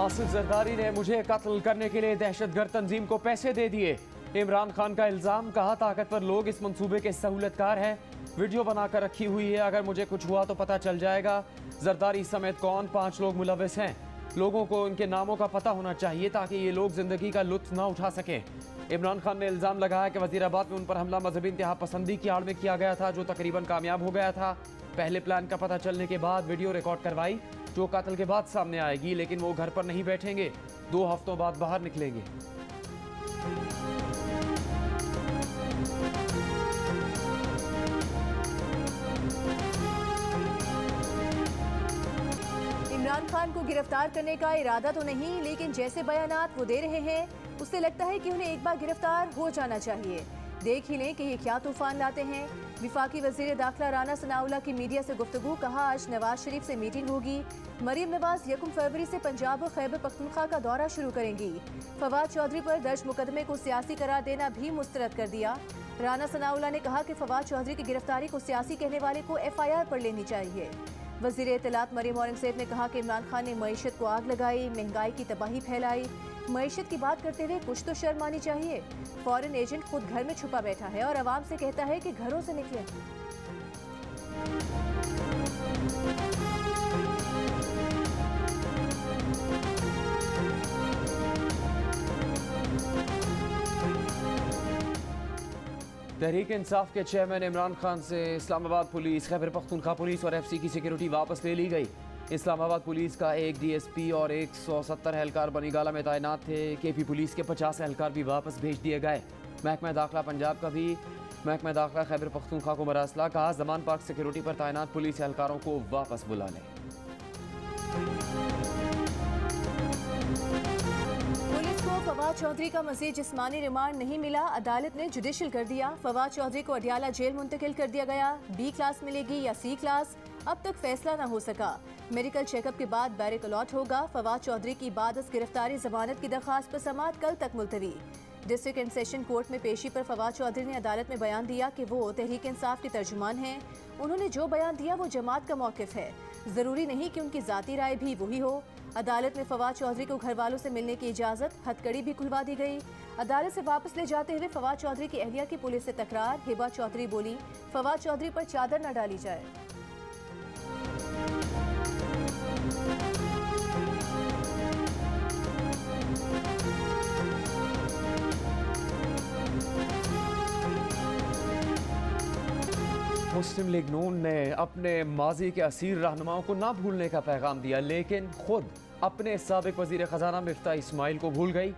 आसिफ जरदारी ने मुझे कत्ल करने के लिए दहशतगर्द तंजीम को पैसे दे दिए। इमरान खान का इल्जाम, कहा ताकतवर लोग इस मंसूबे के सहूलतकार हैं। वीडियो बनाकर रखी हुई है, अगर मुझे कुछ हुआ तो पता चल जाएगा। जरदारी समेत कौन 5 लोग मुलविस हैं। लोगों को उनके नामों का पता होना चाहिए ताकि ये लोग जिंदगी का लुत्फ ना उठा सकें। इमरान खान ने इल्जाम लगाया कि वजीराबाद में उन पर हमला मजहबी इंतहा पसंदी की आड़ में किया गया था, जो तकरीबन कामयाब हो गया था। पहले प्लान का पता चलने के बाद वीडियो रिकॉर्ड करवाई, जो कत्ल के बाद सामने आएगी, लेकिन वो घर पर नहीं बैठेंगे, 2 हफ्तों बाद बाहर निकलेंगे। इमरान खान को गिरफ्तार करने का इरादा तो नहीं, लेकिन जैसे बयानात वो दे रहे हैं उससे लगता है कि उन्हें एक बार गिरफ्तार हो जाना चाहिए। देख ही लें कि ये क्या तूफान लाते हैं। विफाकी वज़ीर दाखिला राना सनाउल्लाह की मीडिया से गुफ्तगू, कहा आज नवाज शरीफ से मीटिंग होगी। मरीम नवाज 1 फरवरी से पंजाब और खैबर पख्तूनख्वा का दौरा शुरू करेंगी। फवाद चौधरी पर दर्ज मुकदमे को सियासी करार देना भी मुस्तरद कर दिया। राना सनाउल्लाह ने कहा कि फवाद चौधरी की गिरफ्तारी को सियासी कहने वाले को FIR पर लेनी चाहिए। वज़ीर इत्तलात मरीम औरंगज़ेब ने कहा कि इमरान खान ने मईशत को आग लगाई, महंगाई की तबाही फैलाई। मईशत की बात करते हुए कुछ तो शर्म आनी चाहिए। फॉरेन एजेंट खुद घर में छुपा बैठा है और आवाम से कहता है कि घरों से निकले। तहरीक इंसाफ के चेयरमैन इमरान खान से इस्लामाबाद पुलिस, खैबर पख्तूनख्वा पुलिस और FC की सिक्योरिटी वापस ले ली गई। इस्लामाबाद पुलिस का एक DSP और 170 एहलकार बनीगाला में तैनात थे। KP पुलिस के 50 एहलकार भी वापस भेज दिए गए। महकमा दाखिला पंजाब का भी महकमा दाखिला खैबर पख्तूनख्वा को मरासला, कहा जमान पार्क सिक्योरिटी पर तैनात पुलिस एहलकारों को वापस बुला लें। फवाद चौधरी का मजीद जिस्मानी रिमांड नहीं मिला, अदालत ने जुडिशल कर दिया। फवाद चौधरी को अडियाला जेल मुंतकिल कर दिया गया। B क्लास मिलेगी या C क्लास, अब तक फैसला न हो सका। मेडिकल चेकअप के बाद बैरिक अलॉट होगा। फवाद चौधरी की बादस गिरफ्तारी जमानत की दरखास्त पर समाअत कल तक मुलतवी। डिस्ट्रिक्ट एंड सेशन कोर्ट में पेशी पर फवाद चौधरी ने अदालत में बयान दिया कि वो तहरीक इंसाफ के तर्जुमान हैं। उन्होंने जो बयान दिया वो जमात का मौक़िफ़ है, ज़रूरी नहीं कि उनकी ज़ाती राय भी वही हो। अदालत में फवाद चौधरी को घर वालों से मिलने की इजाज़त, हथकड़ी भी खुलवा दी गई। अदालत से वापस ले जाते हुए फवाद चौधरी की अहलिया की पुलिस से तकरार। हिबा चौधरी बोली, फवाद चौधरी पर चादर न डाली जाए। मुस्लिम लीग नून ने अपने माजी के असीर रहनुमाओं को ना भूलने का पैगाम दिया, लेकिन खुद अपने साबिक वजीर खजाना मिफ्ता इस्माइल को भूल गई।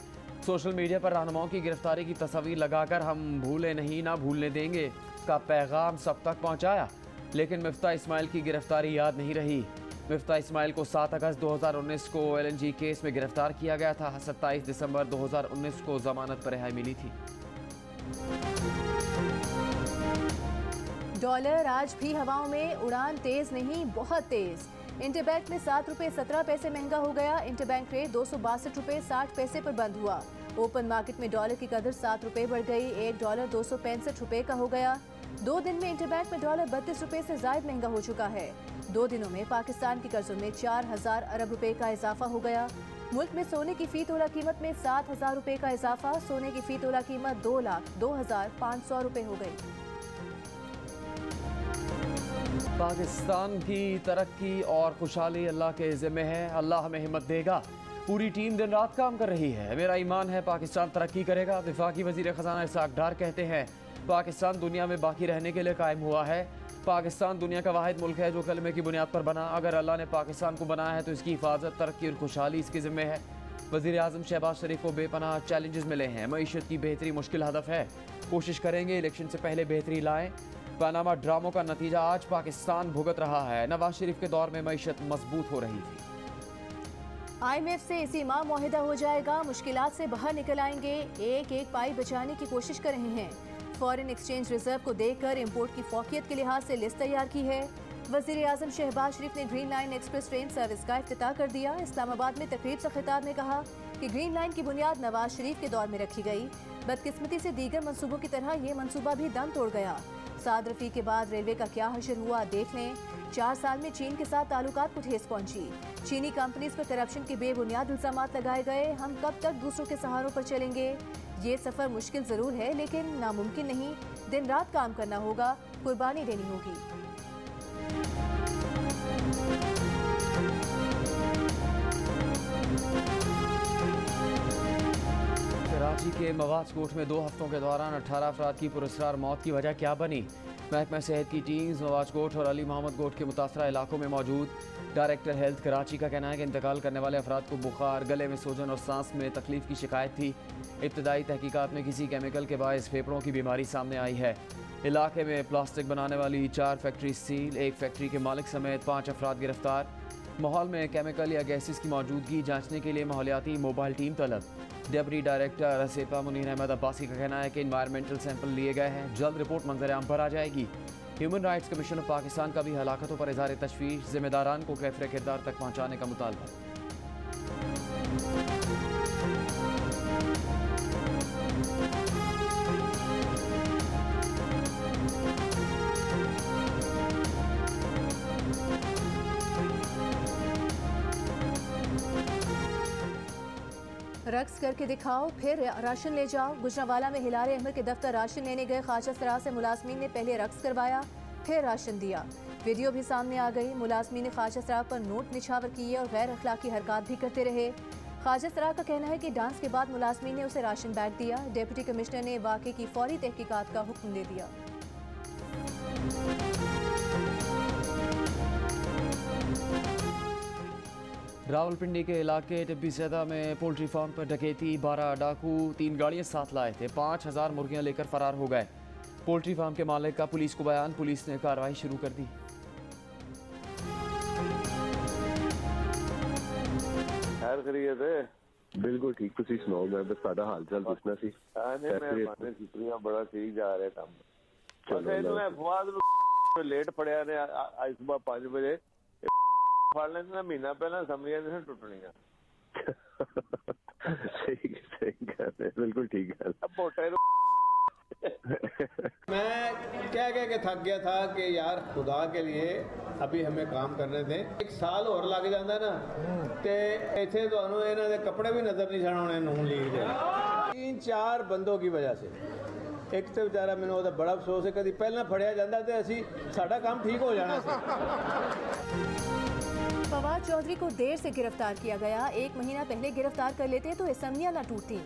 सोशल मीडिया पर रहनुमाओं की गिरफ्तारी की तस्वीर लगाकर हम भूले नहीं, ना भूलने देंगे का पैगाम सब तक पहुंचाया, लेकिन मिफ्ता इस्माइल की गिरफ्तारी याद नहीं रही। मिफ्ता इस्माइल को 7 अगस्त 2019 को LNG केस में गिरफ्तार किया गया था। 27 दिसंबर 2019 को जमानत पर रिहाई मिली थी। डॉलर आज भी हवाओं में, उड़ान तेज नहीं बहुत तेज। इंटरबैंक में 7 रुपये 17 पैसे महंगा हो गया। इंटरबैंक रेट 262 रुपये 60 पैसे पर बंद हुआ। ओपन मार्केट में डॉलर की कदर 7 रुपये बढ़ गई, $1 265 रुपये का हो गया। 2 दिन में इंटरबैंक में डॉलर 32 रुपये से जायद महंगा हो चुका है। 2 दिनों में पाकिस्तान की कर्जों में 4000 अरब रुपए का इजाफा हो गया। मुल्क में सोने की फी तोला कीमत में 7000 रुपये का इजाफा। सोने की फी तोला कीमत 2,02,500 रुपये हो गई। पाकिस्तान की तरक्की और खुशहाली अल्लाह के ज़िम्मे है, अल्लाह हमें हिम्मत देगा। पूरी टीम दिन रात काम कर रही है, मेरा ईमान है पाकिस्तान तरक्की करेगा। वफाकी वज़ीर ख़जाना इसाक डार कहते हैं, पाकिस्तान दुनिया में बाकी रहने के लिए कायम हुआ है। पाकिस्तान दुनिया का वाहिद मुल्क है जो कलमे की बुनियाद पर बना। अगर अल्लाह ने पाकिस्तान को बनाया है तो इसकी हिफाजत, तरक्की और खुशहाली इसके ज़िम्मे है। वज़ीर आज़म शहबाज शरीफ को बेपनाह चैलेंजेस मिले हैं। मईशत की बेहतरी मुश्किल हदफ है, कोशिश करेंगे इलेक्शन से पहले बेहतरी लाएँ। पनामा ड्रामों का नतीजा आज पाकिस्तान भुगत रहा है। नवाज शरीफ के दौर में मईशत मजबूत हो रही थी। IMF से इसी माह मुआहिदा हो जाएगा, मुश्किलात से बाहर निकल आएंगे। एक एक पाई बचाने की कोशिश कर रहे हैं। फॉरेन एक्सचेंज रिजर्व को देखकर इम्पोर्ट की फौकियत के लिहाज से लिस्ट तैयार की है। वज़ीर आज़म शहबाज शरीफ ने green line express train service का इफ्तिताह कर दिया। इस्लामाबाद में तकरीब से खिताब में कहा कि ग्रीन लाइन की बुनियाद नवाज शरीफ के दौर में रखी गई। बदकिस्मती से दीगर मंसूबों की तरह ये मंसूबा भी दम तोड़ गया। साद रफी के बाद रेलवे का क्या हशर हुआ देख लें। 4 साल में चीन के साथ ताल्लुकात को ठेस पहुंची। चीनी कंपनीज पर करप्शन के बेबुनियाद इल्जामात लगाए गए। हम कब तक दूसरों के सहारों पर चलेंगे? ये सफर मुश्किल जरूर है लेकिन नामुमकिन नहीं। दिन रात काम करना होगा, कुर्बानी देनी होगी। कराची के मवाज कोर्ट में 2 हफ्तों के दौरान 18 अफराद की पुरस्कार मौत की वजह क्या बनी? महकमा सेहत की टीम्स मवाज कोट और अली मोहम्मद कोट के मुतासरा इलाकों में मौजूद। डायरेक्टर हेल्थ कराची का कहना है कि इंतकाल करने वाले अफराद को बुखार, गले में सूजन और सांस में तकलीफ की शिकायत थी। इब्तदाई तहकीकात में किसी केमिकल के बायस फेफड़ों की बीमारी सामने आई है। इलाके में प्लास्टिक बनाने वाली 4 फैक्ट्री सील, 1 फैक्ट्री के मालिक समेत 5 अफराद गिरफ्तार। माहौल में केमिकल या गैसेस की मौजूदगी जांचने के लिए माहौलियाती मोबाइल टीम तलब। डेप्टी डायरेक्टर रसेपा मुनीर अहमद अब्बासी का कहना है कि इन्वायरमेंटल सैंपल लिए गए हैं, जल्द रिपोर्ट मंजर-ए-आम पर आ जाएगी। Human rights commission of Pakistan का भी हलाकतों पर इज़हार तशवीश, जिम्मेदारान को कैफरे किरदार तक पहुँचाने का मुतालबा। रक्स करके दिखाओ फिर राशन ले जाओ। गुजरांवाला में हिलारे अहमद के दफ्तर राशन लेने गए ख्वाजा सराह से मुलाजमीन ने पहले रक्स करवाया फिर राशन दिया। वीडियो भी सामने आ गई। मुलाजमीन ने ख्वाजा सराह पर नोट निछावर किए और गैर अखलाकी हरकत भी करते रहे। ख्वाजा सराह का कहना है कि डांस के बाद मुलाजमीन ने उसे राशन बैग दिया। डिप्टी कमिश्नर ने वाक़े की फौरी तहकीकात का हुक्म दे दिया। रावलपिंडी के इलाके टिब्बी सैदा में पोल्ट्री फार्म पर डकैती, 12 डाकू 3 गाड़ियां साथ लाए थे, 5000 मुर्गियां लेकर फरार हो गए। पोल्ट्री फार्म के मालिक का पुलिस को बयान, पुलिस ने कार्रवाई शुरू कर दी। खैर खैरियत है? बिल्कुल ठीक, तुसी सुनाओ। मैं बस सादा हाल चाल पूछना सी। मैं छुट्टियां बड़ा ठीक जा रहे काम। चलो अफवाद लेट पड़िया ने आज सुबह 5 बजे फड़ लेना महीना पहला समझिया ने टुटनिया। सही सही कह रहे, बिल्कुल ठीक है। अब मोटे मैं कह के थक गया था कि यार खुदा के लिए अभी हमें काम करने दें। 1 साल और लग जाता ना तो इतने तो इन्हों के कपड़े भी नजर नहीं छाने नून लीग दे 3-4 बंदों की वजह से। एक तो बेचारा मैंने वो बड़ा अफसोस है, कभी पहला फड़िया जाता तो असी साडा काम ठीक हो जाना था। फवाद चौधरी को देर से गिरफ्तार किया गया। 1 महीना पहले गिरफ्तार कर लेते तो असम्बलियां न टूटती।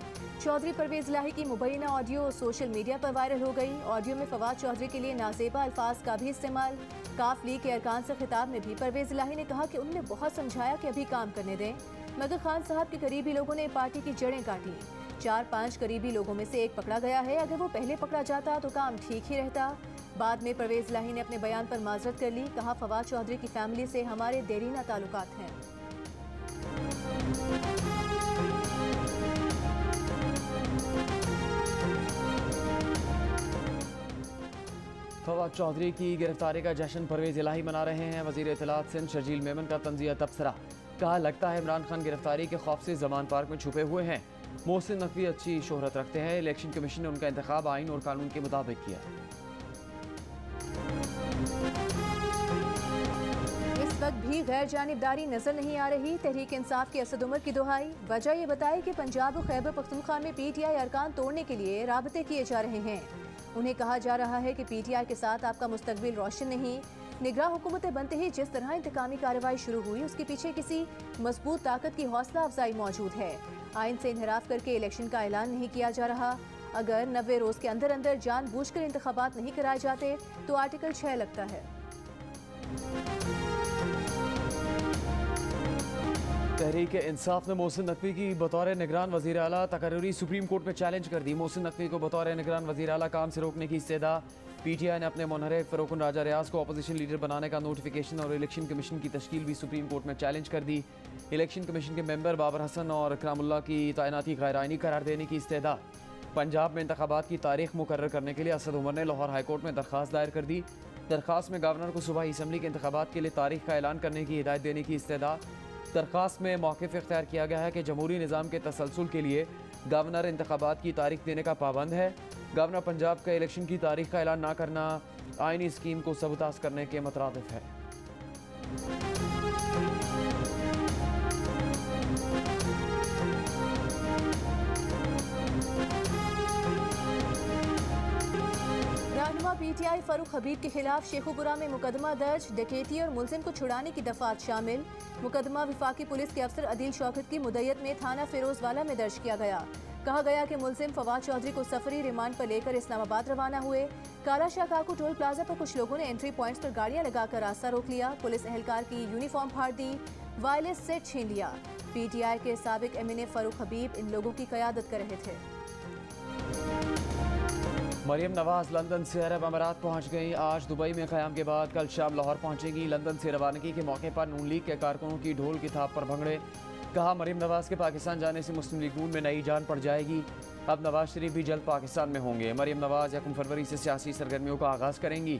चौधरी परवेज इलाही की मुबैना ऑडियो सोशल मीडिया पर वायरल हो गई। ऑडियो में फवाद चौधरी के लिए नाजेबा अल्फाज का भी इस्तेमाल। काफ लीग के अरकान से खिताब में भी परवेज इलाही ने कहा कि उन्होंने बहुत समझाया कि अभी काम करने दें, मगर खान साहब के करीबी लोगों ने पार्टी की जड़ें काटी। 4-5 करीबी लोगों में से एक पकड़ा गया है। अगर वो पहले पकड़ा जाता तो काम ठीक ही रहता। बाद में परवेज इलाही ने अपने बयान पर माजरत कर ली। कहा, फवाद चौधरी की फैमिली से हमारे देरीना ताल्लुकात हैं। फवाद चौधरी की गिरफ्तारी का जश्न परवेज इलाही मना रहे हैं। वजीर इत्तलात सिंध शर्जील मेमन का तंजिया तबसरा। कहा, लगता है इमरान खान गिरफ्तारी के खौफ से जमान पार्क में छुपे हुए हैं। मोहसिन नकवी अच्छी शोहरत रखते हैं। इलेक्शन कमीशन ने उनका इंतखाब आइन और कानून के मुताबिक किया। इस वक्त भी गैर जानिबदारी नजर नहीं आ रही। तहरीक इंसाफ के असद उमर की दुहाई। वजह ये बताई कि पंजाब और खैबर पख्तूनख्वा में PTI अरकान तोड़ने के लिए राबते किए जा रहे हैं। उन्हें कहा जा रहा है कि PTI के साथ आपका मुस्तकबिल रोशन नहीं। निगरां हुकूमतें बनते ही जिस तरह इंतकामी कार्रवाई शुरू हुई उसके पीछे किसी मजबूत ताकत की हौसला अफजाई मौजूद है। आइन से इनहराफ करके इलेक्शन का ऐलान नहीं किया जा रहा। अगर 90 रोज के अंदर अंदर जानबूझकर इंतखाबात नहीं कराए जाते तो आर्टिकल 6 लगता है। तहरीक इंसाफ ने मोहसिन नकवी की बतौर निगरान वज़ीर आला तकर्री सुप्रीम कोर्ट में चैलेंज कर दी। मोहसिन नकवी को बतौर निगरान वज़ीर आला काम से रोकने की इस्तदा। PTI ने अपने मुनहरिफ फ़रोकुन राजा रियाज को अपोजिशन लीडर बनाने का नोटिफिकेशन और इलेक्शन कमीशन की तश्कील भी सुप्रीम कोर्ट में चैलेंज कर दी। इलेक्शन कमीशन के मेंबर बाबर हसन और इकरामुल्लाह की तैनाती गैर आइनी करार देने की इस्तदा। पंजाब में इंतखाबात की तारीख मुकर्रर करने के लिए असद उमर ने लाहौर हाईकोर्ट में दरख्वास्त दायर कर दी। दरख्वास्त में गवर्नर को सूबाई असम्बली के इंतखाबात के लिए तारीख का ऐलान करने की हिदायत देने की इस्तदा। दरख्वास्त में मौक़िफ़ इख्तियार किया गया है कि जमहूरी निज़ाम के तसलसल के लिए गवर्नर इंतखाबात की तारीख देने का पाबंद है। गवर्नर पंजाब का इलेक्शन की तारीख का ऐलान ना करना आईनी स्कीम को सबूताज करने के मुतरादिफ है। रहनुमा पीटीआई फारूक हबीब के खिलाफ शेखुपुरा में मुकदमा दर्ज। डकैती और मुलजिम को छुड़ाने की दफात शामिल। मुकदमा विफाकी पुलिस के अफसर अदील शौकत की मुद्दत में थाना फिरोजवाला में दर्ज किया गया। कहा गया कि मुलजिम फवाद चौधरी को सफरी रिमांड पर लेकर इस्लामाबाद रवाना हुए। काला शाह काकू टोल प्लाजा पर कुछ लोगों ने एंट्री पॉइंट्स पर गाड़ियां लगाकर रास्ता रोक लिया। पुलिस एहलकार की यूनिफॉर्म फाड़ दी, वायरलेस सेट छीन लिया। पीटीआई के साबिक एमएनए फारूक हबीब इन लोगों की क़यादत कर रहे थे। मरियम नवाज लंदन से अरब अमारात पहुंच गई। आज दुबई में क़याम के बाद कल शाम लाहौर पहुंचेंगी। लंदन से रवानगी के मौके पर नून लीग के कारकुनों की ढोल की थाप पर भंगड़े। कहा, मरियम नवाज के पाकिस्तान जाने से मुस्लिम लीग नून में नई जान पड़ जाएगी। अब नवाज शरीफ भी जल्द पाकिस्तान में होंगे। मरियम नवाज 1 फरवरी से सियासी सरगर्मियों का आगाज़ करेंगी।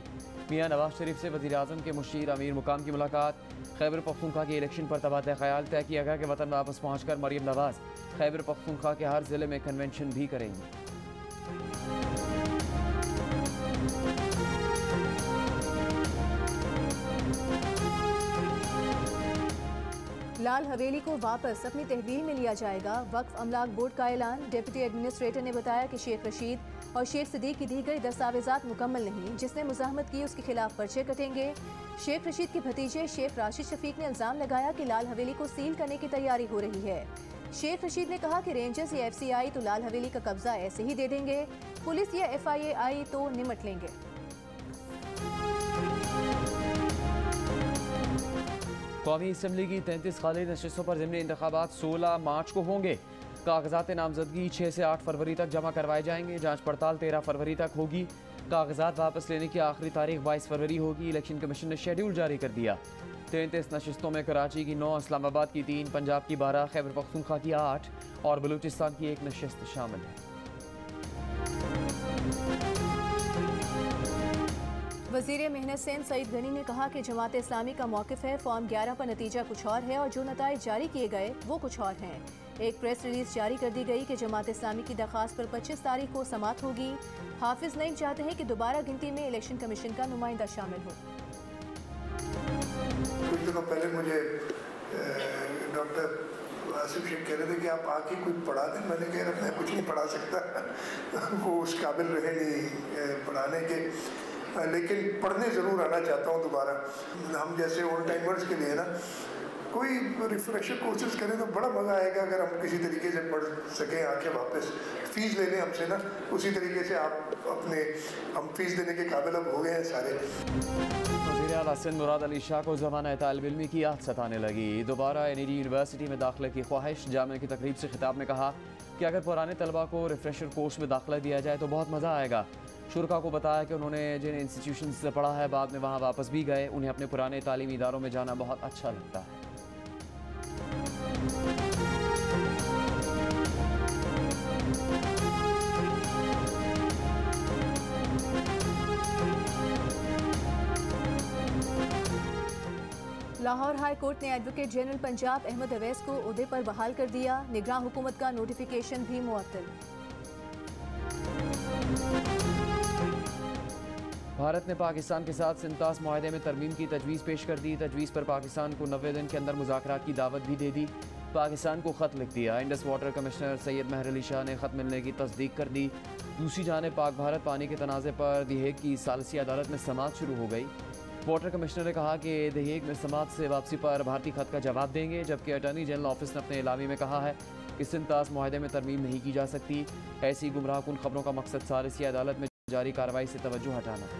मियाँ नवाज शरीफ से वज़ीर आज़म के मुशीर अमीर मुकाम की मुलाकात। खैबर पख्तूनख्वा के इलेक्शन पर तबादला ख्याल तय किया गया कि वतन वापस पहुँच कर मरियम नवाज खैबर पख्तूनख्वा के हर ज़िले में कन्वेंशन भी करेंगी। लाल हवेली को वापस अपनी तहवील में लिया जाएगा। वक्फ अमलाक बोर्ड का ऐलान। डिप्टी एडमिनिस्ट्रेटर ने बताया कि शेख रशीद और शेख सदीक की दी गई दस्तावेजात मुकम्मल नहीं। जिसने मुजाहमत की उसके खिलाफ पर्चे कटेंगे। शेख रशीद के भतीजे शेख राशिद शफीक ने इल्जाम लगाया कि लाल हवेली को सील करने की तैयारी हो रही है। शेख रशीद ने कहा कि रेंजर्स या FCI तो लाल हवेली का कब्जा ऐसे ही दे देंगे, पुलिस या FIA आई तो निमट लेंगे। कौमी असम्बली की 33 खाली नशस्तों पर ज़िमनी इंतखाबात 16 मार्च को होंगे। कागजात नामजदगी 6 से 8 फरवरी तक जमा करवाए जाएंगे। जांच पड़ताल 13 फरवरी तक होगी। कागजात वापस लेने की आखिरी तारीख 22 फरवरी होगी। इलेक्शन कमीशन ने शेड्यूल जारी कर दिया। 33 नशस्तों में कराची की 9, इस्लामाबाद की 3, पंजाब की 12, खैबर पख्तूनख्वा की 8 और बलूचिस्तान की 1 नशस्त शामिल है। वज़ीर मेहनत सेन सईद गनी ने कहा कि जमात इस्लामी का मौक़िफ़ है, फॉर्म 11 पर नतीजा कुछ और है और जो नताइज जारी किए गए वो कुछ और हैं। एक प्रेस रिलीज जारी कर दी गई कि जमात इस्लामी की दरख्वास्त पर 25 तारीख को समाअत होगी। हाफिज नईम चाहते हैं कि दोबारा गिनती में इलेक्शन कमीशन का नुमाइंदा शामिल हो। कुछ दिनों पहले मुझे डॉक्टर आसिफ शेख कह रहे थे कि आप आके कुछ पढ़ा दें। मैंने कहा मैं कुछ नहीं पढ़ा सकता वो उस काबिल रहे नहीं पढ़ाने के, लेकिन पढ़ने ज़रूर आना चाहता हूँ दोबारा। हम जैसे ओल्ड टाइमर्स के लिए ना कोई रिफ्रेशर कोर्सेज करें तो बड़ा मज़ा आएगा अगर हम किसी तरीके से पढ़ सकें आके वापस। फ़ीस ले लें हमसे ना, उसी तरीके से हम फ़ीस देने के काबिल अब हो गए हैं सारे। वज़ीर आला सिंध मुराद अली शाह को ज़माना तालिब इल्मी की याद सताने लगी। दोबारा NED यूनिवर्सिटी में दाखिले की ख्वाहिश। जामिया की तकरीब से खिताब में कहा कि अगर पुराने तलबा को रिफ्रेशर कोर्स में दाखिला दिया जाए तो बहुत मज़ा आएगा। शुरका को बताया कि उन्होंने जिन इंस्टीट्यूशन से पढ़ा है बाद में वहाँ वापस भी गए, उन्हें अपने पुराने तालीमी इदारों में जाना बहुत अच्छा लगता है। लाहौर हाई कोर्ट ने एडवोकेट जनरल पंजाब अहमद अवैस को ओहदे पर बहाल कर दिया। निगरान हुकूमत का नोटिफिकेशन भी मुअत्तल। भारत ने पाकिस्तान के साथ सिंतास मुआहदे में तरमीम की तजवीज़ पेश कर दी। तजवीज़ पर पाकिस्तान को 90 दिन के अंदर मुज़ाकरात की दावत भी दे दी। पाकिस्तान को ख़त लिख दिया। इंडस वाटर कमिश्नर सैयद महर अली शाह ने ख़त मिलने की तस्दीक कर दी। दूसरी जानिब पाक भारत पानी के तनाज़े पर द हेग की सालिसी अदालत में समाअत शुरू हो गई। वाटर कमिश्नर ने कहा कि द हेग में समाअत से वापसी पर भारतीय ख़त का जवाब देंगे, जबकि अटॉर्नी जनरल ऑफिस ने अपने एलामी में कहा है कि सिंतास मुआहदे में तरमीम नहीं की जा सकती। ऐसी गुमराहकुन खबरों का मकसद सालिसी अदालत में जारी कार्रवाई से तवज्जो हटाना है।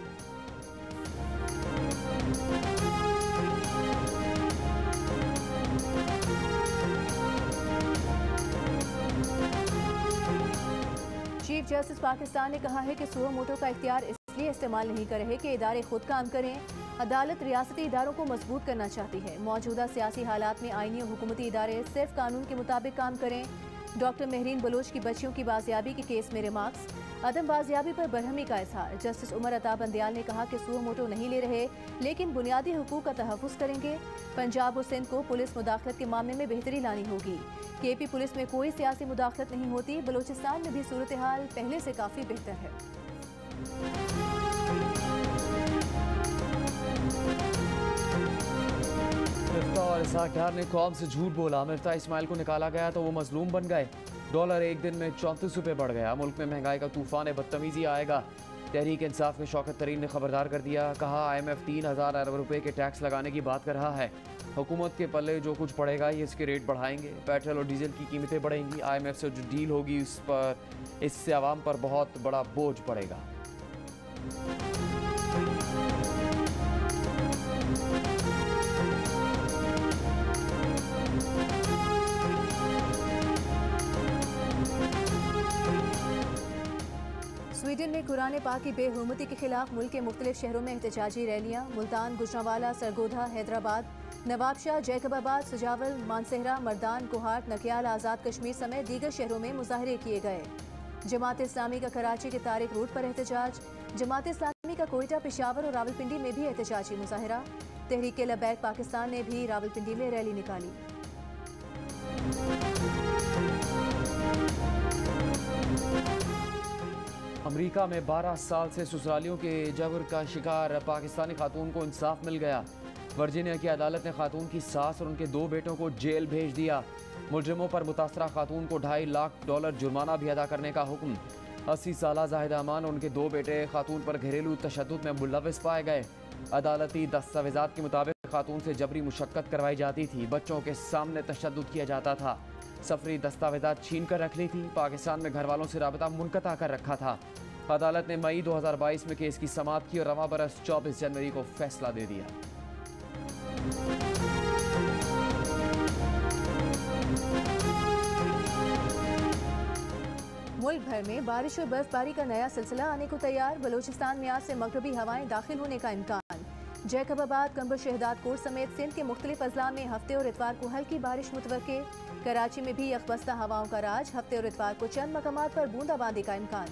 चीफ जस्टिस पाकिस्तान ने कहा है कि सुओ मोटो का इख्तियार इसलिए इस्तेमाल नहीं कर रहे कि इदारे खुद काम करें। अदालत रियासती इदारों को मजबूत करना चाहती है। मौजूदा सियासी हालात में आईनी और हुकूमती इदारे सिर्फ कानून के मुताबिक काम करें। डॉक्टर महरीन बलोच की बच्चियों की बाजियाबी के केस में रिमार्क्स। अदम बाजियाबी पर बरहमी का इजहार। जस्टिस उमर अता बंदियाल ने कहा कि सुओ मोटो नहीं ले रहे, लेकिन बुनियादी हुकूक का तहफ़्फ़ुज़ करेंगे। पंजाब और सिंध को पुलिस मुदाखलत के मामले में बेहतरी लानी होगी। KP पुलिस में कोई सियासी मुदाखलत नहीं होती। बलोचिस्तान में भी सूरत हाल पहले से काफ़ी बेहतर है। मिफ्ता और इसाक डार ने कौम से झूठ बोला। मिफ्ता इस्माइल को निकाला गया तो वो मजलूम बन गए। डॉलर एक दिन में 34 रुपये बढ़ गया। मुल्क में महंगाई का तूफान बदतमीजी आएगा। तहरीक इंसाफ के शौकत तरीन ने खबरदार कर दिया। कहा IMF 3000 अरब रुपए के टैक्स लगाने की बात कर रहा है। हुकूमत के पल्ले जो कुछ पड़ेगा ये इसके रेट बढ़ाएंगे। पेट्रोल और डीजल की कीमतें बढ़ेंगी। IMF से जो डील होगी उस पर इससे आवाम पर बहुत बड़ा बोझ पड़ेगा। स्वीडन में कुरान पाक की बेहुरमती के खिलाफ मुल्क के मुख्तलिफ शहरों में एहतजाजी रैलियाँ। मुल्तान, गुजरांवाला, सरगोधा, हैदराबाद, नवाबशाह, जैकबाबाद, सुजावल, मानसेहरा, मर्दान, कोहाट, नकियाल, आज़ाद कश्मीर समेत दीगर शहरों में मुजाहरे किए गए। जमात इस्लामी का कराची के तारिक रूट पर एहतजाज। जमात इस्लामी का कोयटा, पेशावर और रावलपिंडी में भी एहतजाजी मुजाहरा। तहरीक लबैक पाकिस्तान ने भी रावलपिंडी में रैली निकाली। अमेरिका में 12 साल से ससुरालियों के जबर का शिकार पाकिस्तानी खातून को इंसाफ मिल गया। वर्जीनिया की अदालत ने खातून की सास और उनके 2 बेटों को जेल भेज दिया। मुलजिमों पर मुतासरा खातून को $2.5 लाख जुर्माना भी अदा करने का हुक्म। 80 साला जाहिद अमान और उनके 2 बेटे खातून पर घरेलू तशद्दुद में मुलविस पाए गए। अदालती दस्तावेजात के मुताबिक खातून से जबरी मुशक्कत करवाई जाती थी। बच्चों के सामने तशद्दुद किया जाता था। सफरी दस्तावेजात छीन कर रख ली थी। पाकिस्तान में घर वालों से राबता मुनक़ता कर रखा था। अदालत ने मई 2022 में केस की समाअत की और रवां बरस 24 जनवरी को फैसला दे दिया। मुल्क भर में बारिश और बर्फबारी का नया सिलसिला आने को तैयार। बलूचिस्तान में आज से मगरबी हवाएं दाखिल होने का इम्कान। जैकबाबाद, कंबर शहदाद कोट समेत सिंध के मुख्तलिफ अजला में हफ्ते और इतवार को हल्की बारिश मुतवक्के। कराची में भी यकबस्ता हवाओं का राज। हफ्ते और इतवार को चंद मकामात पर बूंदाबांदी का इम्कान।